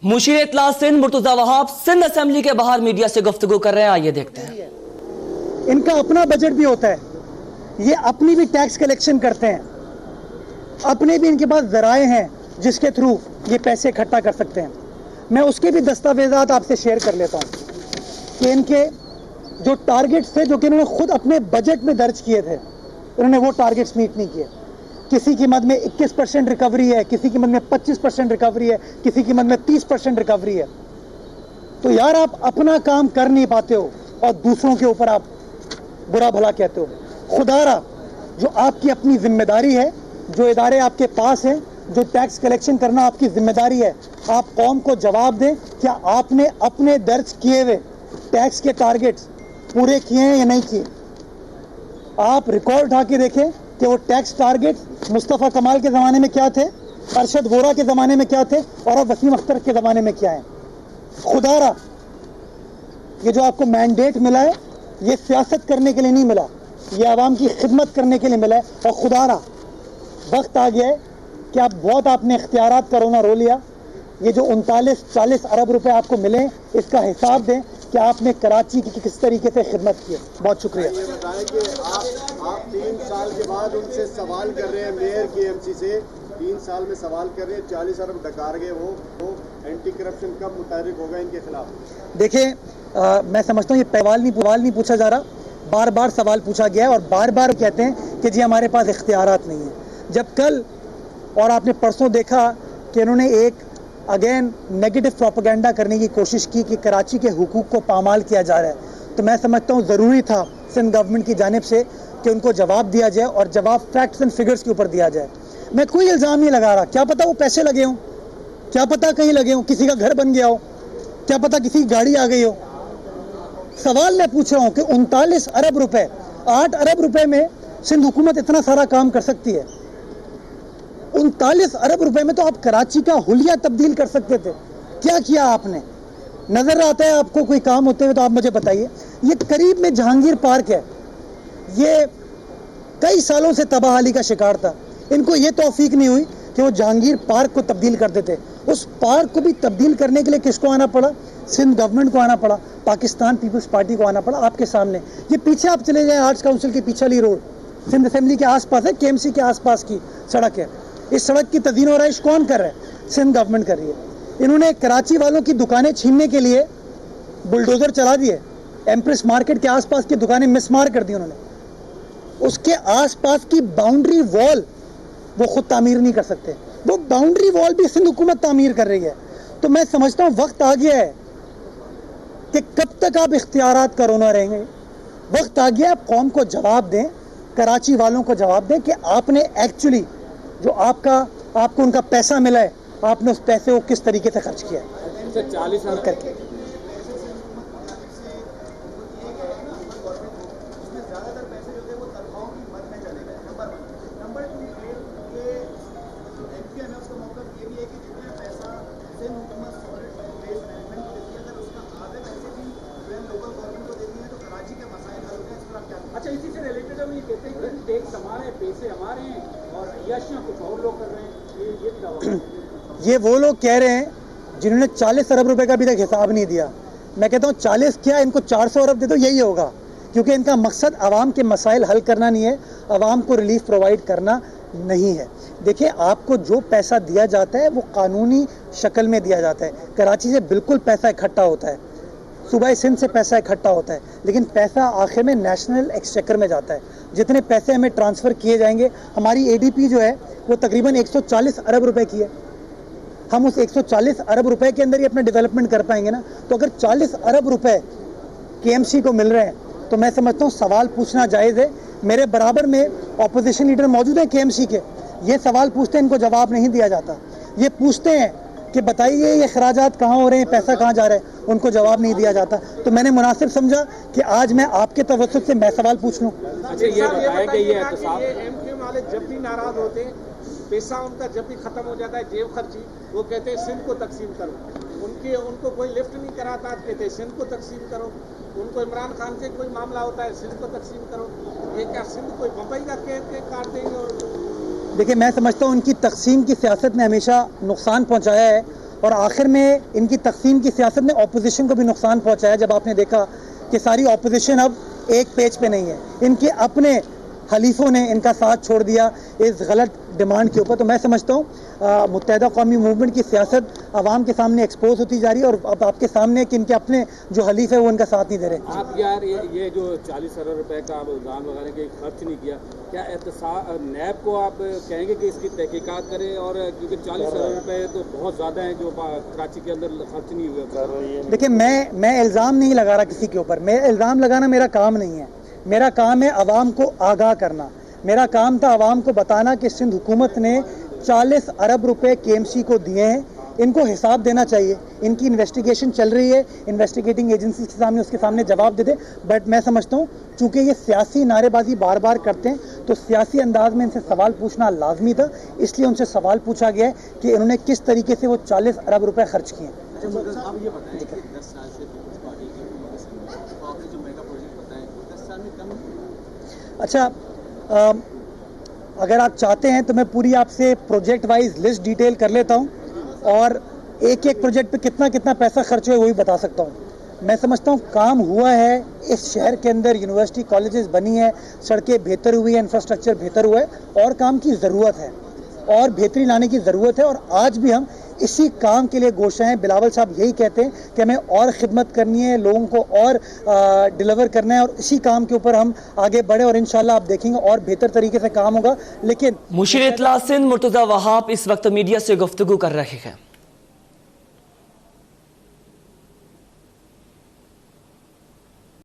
Musheer इत्तला Sindh Murtaza Wahab Sindh assembly के बाहर media से गुफ्तगू कर रहे हैं, आइए देखते हैं। इनका अपना बजट भी होता है, ये अपनी भी टैक्स कलेक्शन करते हैं, अपने भी इनके पास जराए हैं जिसके थ्रू ये पैसे इकट्ठा कर सकते हैं। मैं उसके भी दस्तावेजात आपसे शेयर कर लेता हूँ कि इनके जो टारगेट्स थे जो कि इन्होंने खुद अपने बजट में दर्ज किए थे, उन्होंने वो टारगेट्स मीट नहीं किए। किसी की मद में 21% रिकवरी है, किसी की मद में 25% रिकवरी है, किसी की मद में 30% रिकवरी है। तो यार आप अपना काम कर नहीं पाते हो और दूसरों के ऊपर आप बुरा भला कहते हो। खुदारा जो आपकी अपनी जिम्मेदारी है, जो इदारे आपके पास हैं, जो टैक्स कलेक्शन करना आपकी जिम्मेदारी है, आप कौम को जवाब दें, क्या आपने अपने दर्ज किए हुए टैक्स के टारगेट्स पूरे किए हैं या नहीं किए। आप रिकॉर्ड उठा के देखें कि वो टैक्स टारगेट्स मुस्तफ़ा कमाल के ज़माने में क्या थे, अरशद वोरा के ज़माने में क्या थे और अब वसीम अख्तर के ज़माने में क्या है। खुदारा ये जो आपको मैंडेट मिला है, ये सियासत करने के लिए नहीं मिला, ये आवाम की खिदमत करने के लिए मिला है। और खुदारा वक्त आ गया है कि आप बहुत आपने इख्तियारात का रोना रो लिया। ये जो 39-40 अरब रुपए आपको मिले, इसका हिसाब दें कि आपने कराची की किस तरीके से खिदमत की है। बहुत शुक्रिया। ये बताएं कि आप 3 साल के बाद उनसे सवाल कर रहे हैं, मेयर की एमसी से 3 साल में सवाल कर रहे हैं, 40 अरब डकार गए, वो एंटी करप्शन कब मुतहर्रिक होगा इनके खिलाफ। देखिए मैं समझता हूँ ये सवाल नहीं पूछा जा रहा, बार बार सवाल पूछा गया है और बार बार कहते हैं कि जी हमारे पास इख्तियारात नहीं है। जब कल और आपने परसों देखा कि इन्होंने एक अगेन नेगेटिव प्रोपेगेंडा करने की कोशिश की कि कराची के हुकूक को पामाल किया जा रहा है, तो मैं समझता हूँ ज़रूरी था सिंध गवर्नमेंट की जानिब से कि उनको जवाब दिया जाए और जवाब फैक्ट्स एंड फिगर्स के ऊपर दिया जाए। मैं कोई इल्ज़ाम नहीं लगा रहा, क्या पता वो पैसे लगे हों, क्या पता कहीं लगे हों, किसी का घर बन गया हो, क्या पता किसी की गाड़ी आ गई हो। सवाल मैं पूछ रहा हूँ कि 39 अरब रुपए, 8 अरब रुपए में सिंध हुकूमत इतना सारा काम कर सकती है। 39 अरब रुपए में तो आप कराची का हुलिया तब्दील कर सकते थे, क्या किया आपने। नजर आता है आपको कोई काम होते हुए तो आप मुझे बताइए। ये करीब में जहांगीर पार्क है, ये कई सालों से तबाहाली का शिकार था। इनको ये तौफीक नहीं हुई कि वो जहांगीर पार्क को तब्दील कर देते। उस पार्क को भी तब्दील करने के लिए किसको आना पड़ा, सिंध गवर्नमेंट को आना पड़ा, पाकिस्तान पीपल्स पार्टी को आना पड़ा। आपके सामने ये पीछे आप चले जाएं, आर्ट्स काउंसिल की पिछली रोड सिंध असेंबली के आसपास है, केएमसी के आसपास की सड़क है। इस सड़क की तज़ीन और आइश कौन कर रहा है, सिंध गवर्नमेंट कर रही है। इन्होंने कराची वालों की दुकानें छीनने के लिए बुलडोजर चला दिए, एम्प्रेस मार्केट के आसपास की दुकानें मिसमार कर दी उन्होंने। उसके आसपास की बाउंड्री वॉल वो खुद तामीर नहीं कर सकते, वो बाउंड्री वॉल भी सिंध हुकूमत तामीर कर रही है। तो मैं समझता हूँ वक्त आ गया है कि कब तक आप इख्तियारात का रोना रहेंगे। वक्त आ गया आप कौम को जवाब दें, कराची वालों को जवाब दें कि आपने एक्चुअली जो आपको उनका पैसा मिला है, आपने उस पैसे को किस तरीके से खर्च किया है। 40 साल करके अच्छा, इसी से रिलेटेड हम ये कहते हैं कि टैक्स हमारे, पैसे हमारे हैं और अय्याशियां कुछ और लोग कर रहे हैं, ये दावा। ये वो लोग कह रहे हैं जिन्होंने 40 अरब रुपए का भी तक हिसाब नहीं दिया। मैं कहता हूँ 40 क्या, इनको 400 अरब दे दो, यही होगा, क्योंकि इनका मकसद आवाम के मसाइल हल करना नहीं है, आवाम को रिलीफ प्रोवाइड करना नहीं है। देखिए आपको जो पैसा दिया जाता है वो कानूनी शक्ल में दिया जाता है। कराची से बिल्कुल पैसा इकट्ठा होता है, सूबा सिंध से पैसा इकट्ठा होता है, लेकिन पैसा आखिर में नेशनल एक्सचेकर में जाता है। जितने पैसे हमें ट्रांसफ़र किए जाएंगे, हमारी एडीपी जो है वो तकरीबन 140 अरब रुपए की है। हम उस 140 अरब रुपए के अंदर ही अपना डेवलपमेंट कर पाएंगे ना। तो अगर 40 अरब रुपए केएमसी को मिल रहे हैं तो मैं समझता हूँ सवाल पूछना जायज़ है। मेरे बराबर में ऑपोजिशन लीडर मौजूद हैं केएमसी के, ये सवाल पूछते हैं, इनको जवाब नहीं दिया जाता। ये पूछते हैं कि बताइए ये खराजात कहाँ हो रहे हैं, पैसा कहाँ जा रहा है, उनको जवाब नहीं दिया जाता। तो मैंने मुनासिब समझा कि आज मैं आपके तवज्जुह से मैं सवाल पूछ लूँ। अच्छा, ये बताया कि ये एमक्यू वाले जब भी नाराज होते हैं, पैसा उनका जब भी खत्म हो जाता है, जेब खर्ची, वो कहते हैं सिंध को तकसीम करो। उनको कोई लिफ्ट नहीं कराता, कहते हैं सिंध को तकसीम करो। उनको इमरान खान से कोई मामला होता है, सिंध को तकसीम करो। ये क्या सिंध कोई बम्बई का काट देंगे। और देखिए मैं समझता हूँ उनकी तकसीम की सियासत ने हमेशा नुकसान पहुँचाया है और आखिर में इनकी तकसीम की सियासत ने ऑपोजिशन को भी नुकसान पहुंचाया। जब आपने देखा कि सारी ऑपोजिशन अब एक पेज पे नहीं है, इनके अपने हलीफों ने इनका साथ छोड़ दिया इस गलत डिमांड के ऊपर। तो मैं समझता हूँ मुत्तहिदा कौमी मूवमेंट की सियासत आवाम के सामने एक्सपोज होती जा रही है और अब आपके सामने कि इनके अपने जो हलीफ है वो इनका साथ नहीं दे रहे। आप यार ये जो 40 अरब रुपए का आप इल्ज़ाम लगाने के खर्च नहीं किया, क्या नैब को आप कहेंगे कि इसकी तहकीकात करें? और क्योंकि 40 अरब रुपए तो बहुत ज़्यादा है जो कराची के अंदर खर्च नहीं हुआ। देखिए, मैं इल्ज़ाम नहीं लगा रहा किसी के ऊपर, मैं इल्ज़ाम लगाना मेरा काम नहीं है। मेरा काम है आवाम को आगाह करना। मेरा काम था आवाम को बताना कि सिंध हुकूमत ने 40 अरब रुपए KMC को दिए हैं, इनको हिसाब देना चाहिए। इनकी इन्वेस्टिगेशन चल रही है, इन्वेस्टिगेटिंग एजेंसी के सामने उसके सामने जवाब दे दे। बट मैं समझता हूँ चूँकि ये सियासी नारेबाजी बार बार करते हैं तो सियासी अंदाज में इनसे सवाल पूछना लाजमी था, इसलिए उनसे सवाल पूछा गया है कि इन्होंने किस तरीके से वो 40 अरब रुपए खर्च किए। आप ये बताएं कि 10 साल से पीपल्स पार्टी की हुकूमत है, तो आपने जो मेगा प्रोजेक्ट बताए वो 10 साल में कम। अच्छा, अगर आप चाहते हैं तो मैं पूरी आपसे प्रोजेक्ट वाइज लिस्ट डिटेल कर लेता हूं और एक एक प्रोजेक्ट पे कितना कितना पैसा खर्च हुआ है वो भी बता सकता हूं। मैं समझता हूं काम हुआ है, इस शहर के अंदर यूनिवर्सिटी कॉलेजेस बनी है, सड़कें बेहतर हुई है, इंफ्रास्ट्रक्चर बेहतर हुआ है और काम की ज़रूरत है और बेहतरी लाने की ज़रूरत है। और आज भी हम इसी काम के लिए गोशा हैं। बिलावल साहब यही कहते हैं कि हमें और खिदमत करनी है, लोगों को और डिलीवर करना है और इसी काम के ऊपर हम आगे बढ़े और इंशाल्लाह आप देखेंगे और बेहतर तरीके से काम होगा। लेकिन मुशीर इत्तला सिंध मुर्तज़ा वहाब इस वक्त मीडिया से गुफ्तगू कर रहे हैं।